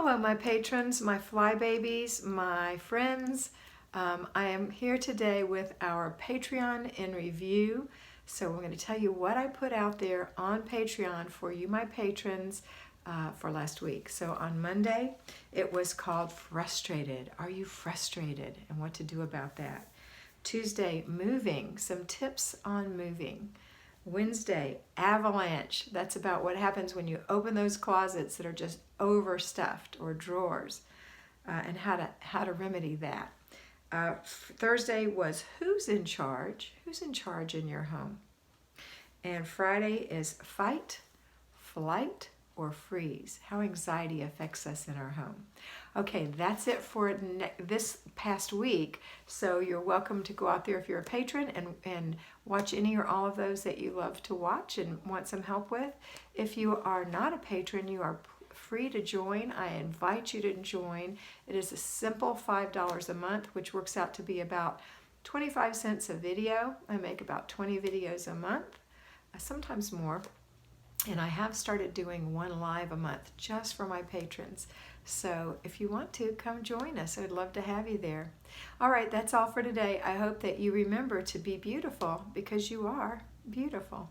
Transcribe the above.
Hello, my patrons, my fly babies, my friends. I am here today with our Patreon in review. So we're going to tell you what I put out there on Patreon for you, my patrons, for last week. So on Monday, it was called Frustrated. Are you frustrated? And what to do about that. Tuesday, moving. Some tips on moving. Wednesday, avalanche. That's about what happens when you open those closets that are just overstuffed, or drawers, and how to remedy that. Thursday was who's in charge? Who's in charge in your home? And Friday is fight, flight, or freeze. How anxiety affects us in our home. Okay, that's it for this past week. So you're welcome to go out there if you're a patron and watch any or all of those that you love to watch and want some help with. If you are not a patron, you are free to join. I invite you to join. It is a simple $5 a month, which works out to be about 25 cents a video. I make about 20 videos a month, sometimes more. And I have started doing one live a month just for my patrons. So if you want to, come join us. I'd love to have you there. All right, that's all for today. I hope that you remember to be beautiful, because you are beautiful.